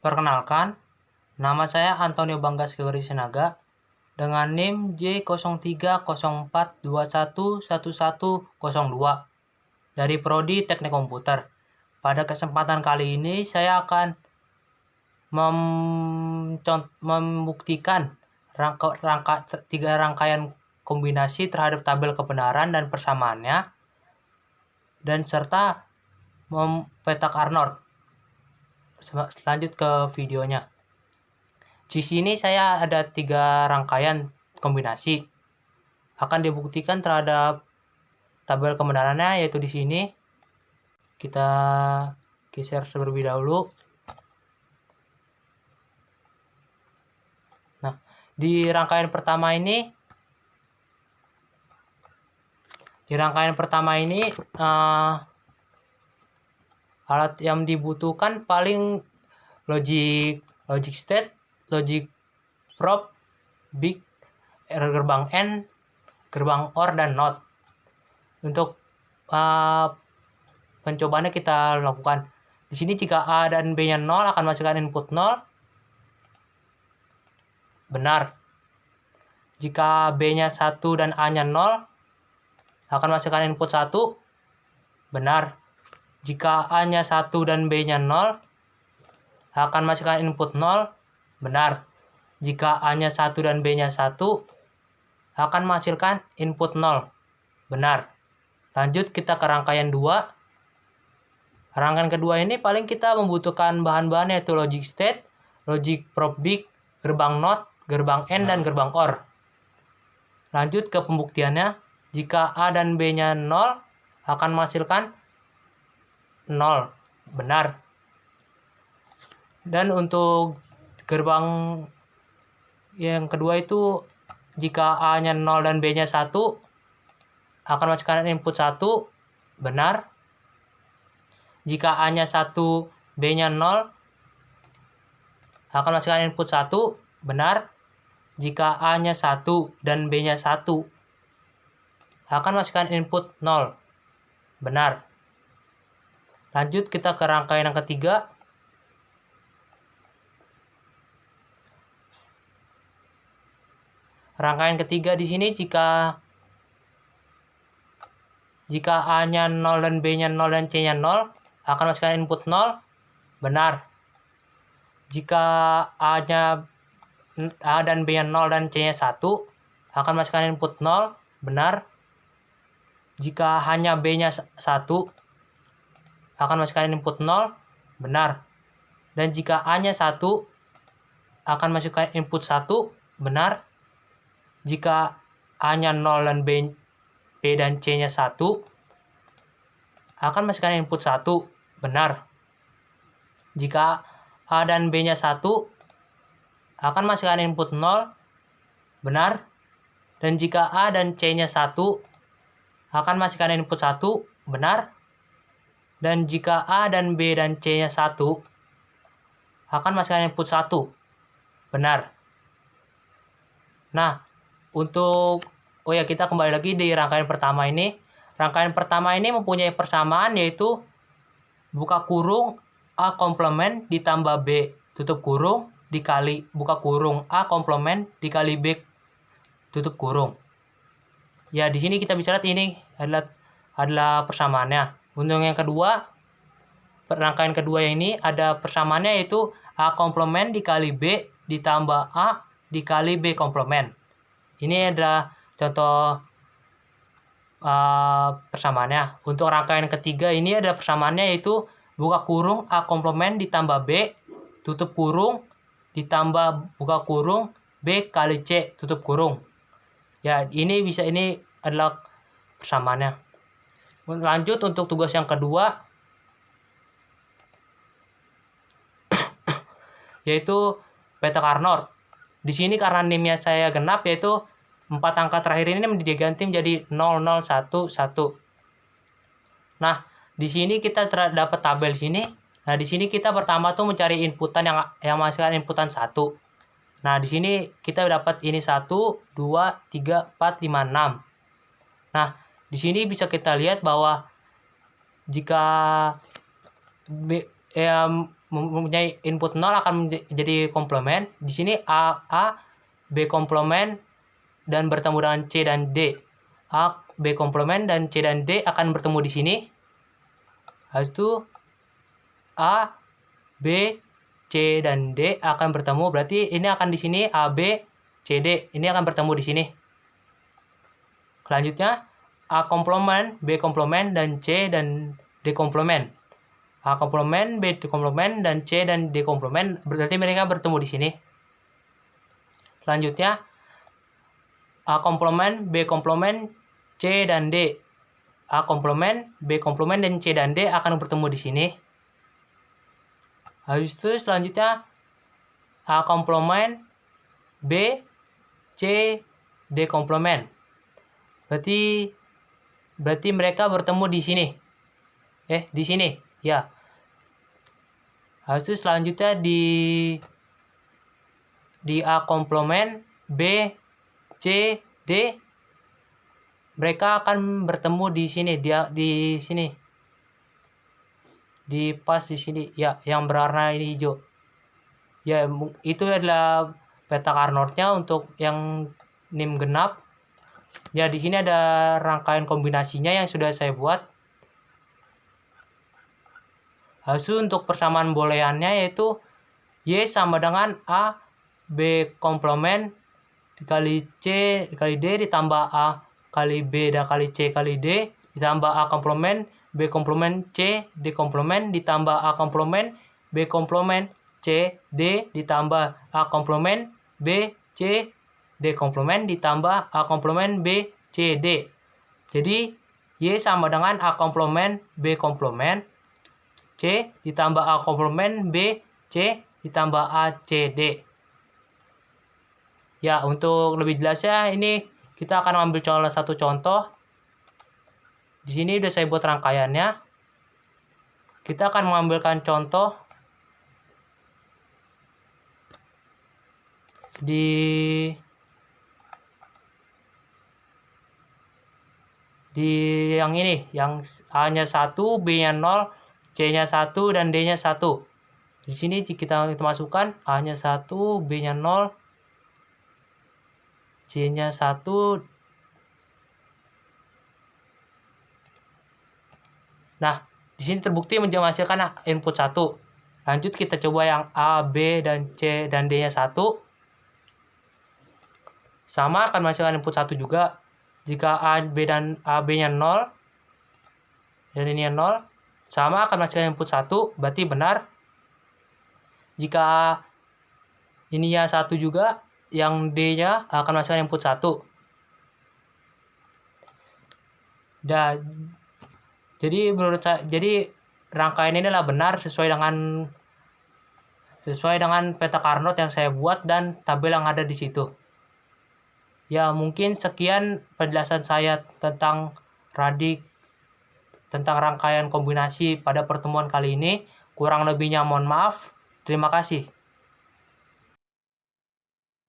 Perkenalkan, nama saya Antonio Banggas Gegeri Sinaga dengan NIM J0304211102 dari Prodi Teknik Komputer. Pada kesempatan kali ini saya akan membuktikan tiga rangkaian kombinasi terhadap tabel kebenaran dan persamaannya, dan serta petak Arnold. Lanjut ke videonya. Di sini saya ada tiga rangkaian kombinasi. Akan dibuktikan terhadap tabel kebenarannya, yaitu di sini. Kita geser terlebih dahulu. Nah, di rangkaian pertama ini, alat yang dibutuhkan paling logic state, logic probe, big, gerbang N, gerbang OR, dan NOT. Untuk pencobaannya kita lakukan. Di sini jika A dan B-nya 0 akan masukkan input 0. Benar. Jika B-nya 1 dan A-nya 0 akan masukkan input 1. Benar. Jika A-nya 1 dan B-nya 0 akan masukkan input 0. Benar. Jika A-nya 1 dan B-nya 1 akan menghasilkan input 0. Benar. Lanjut kita ke rangkaian 2. Rangkaian kedua ini paling kita membutuhkan bahan-bahan, yaitu logic state, logic probe big, gerbang NOT, gerbang N, dan gerbang OR. Lanjut ke pembuktiannya. Jika A dan B-nya 0 akan menghasilkan 0. Benar. Dan untuk gerbang yang kedua itu, jika A-nya 0 dan B-nya 1 akan masukkan input 1. Benar. Jika A-nya 1, B-nya 0 akan masukkan input 1. Benar. Jika A-nya 1 dan B-nya 1 akan masukkan input 0. Benar. Lanjut kita ke rangkaian yang ketiga. Rangkaian ketiga di sini, jika A-nya 0 dan B-nya 0 dan C-nya 0 akan masukkan input 0. Benar. Jika A dan B-nya 0 dan C-nya 1 akan masukkan input 0. Benar. Jika hanya B-nya 1 akan masukkan input 0. Benar. Dan jika A-nya 1 akan masukkan input 1. Benar. Jika A-nya 0 dan B dan C-nya 1 akan masukkan input 1. Benar. Jika A dan B-nya 1 akan masukkan input 0. Benar. Dan jika A dan C-nya 1 akan masukkan input 1. Benar. Dan jika A dan B dan C-nya 1 akan masukkan input 1. Benar. Nah, kita kembali lagi di rangkaian pertama ini. Rangkaian pertama ini mempunyai persamaan, yaitu buka kurung A komplement ditambah B tutup kurung dikali buka kurung A komplement dikali B tutup kurung. Ya, di sini kita bisa lihat ini adalah persamaannya. Untuk yang kedua, rangkaian kedua ini ada persamaannya, yaitu A komplement dikali B ditambah A dikali B komplement. Ini adalah contoh persamaannya. Untuk rangkaian ketiga ini ada persamaannya, yaitu buka kurung A komplement ditambah B tutup kurung ditambah buka kurung B kali C tutup kurung. Ya, ini adalah persamaannya. Lanjut untuk tugas yang kedua, yaitu petak Arnold. Di sini karena NIM-nya saya genap, yaitu 4 angka terakhir ini diganti menjadi 0011. Nah, di sini kita dapat tabel sini. Nah, di sini kita pertama tuh mencari inputan yang menghasilkan inputan 1. Nah, di sini kita dapat ini 1, 2, 3, 4, 5, 6. Nah, di sini bisa kita lihat bahwa jika mempunyai input 0 akan menjadi komplement. Di sini A, B komplement dan bertemu dengan C dan D. A, B komplement dan C dan D akan bertemu di sini. Habis itu A, B, C dan D akan bertemu. Berarti ini akan di sini A, B, C, D. Ini akan bertemu di sini. Selanjutnya A komplement, B komplement dan C dan D komplement. A komplement, B komplement dan C dan D komplement. Berarti mereka bertemu di sini. Selanjutnya A komplement, B komplement, C dan D. A komplement, B komplement dan C dan D akan bertemu di sini. Habis itu selanjutnya A komplement, B, C, D komplement. Berarti mereka bertemu di sini. Di sini. Ya. Habis itu selanjutnya di A komplement, B, C, D, mereka akan bertemu di sini, di sini. Di pas di sini, ya, yang berwarna ini hijau. Ya, itu adalah peta Carnot-nya untuk yang NIM genap. Ya, di sini ada rangkaian kombinasinya yang sudah saya buat. Hasil untuk persamaan booleannya yaitu Y sama dengan A, B komplement dikali C dikali D ditambah A kali B dikali C kali D ditambah A komplement B komplement C D komplement ditambah A komplement B komplement C D ditambah A komplement B C D komplement ditambah A komplement B C D. Jadi Y sama dengan A komplement B komplement C ditambah A komplement B C ditambah A C D. Ya, untuk lebih jelasnya ini kita akan ambil satu contoh. Di sini udah saya buat rangkaiannya. Kita akan mengambilkan contoh di yang ini, yang A-nya 1, B-nya 0, C-nya 1 dan D-nya 1. Di sini kita masukkan A-nya 1, B-nya 0, C-nya 1. Nah, di sini terbukti menghasilkan input 1. Lanjut kita coba yang A, B, dan C dan D-nya 1. Sama akan menghasilkan input 1 juga. Jika A, B-nya 0 dan ini 0, sama akan menghasilkan input 1, berarti benar. Jika ini ya 1 juga, yang D-nya akan menghasilkan input 1. Jadi menurut saya, rangkaian ini adalah benar sesuai dengan peta Carnot yang saya buat dan tabel yang ada di situ. Ya, mungkin sekian penjelasan saya tentang rangkaian kombinasi pada pertemuan kali ini. Kurang lebihnya mohon maaf. Terima kasih.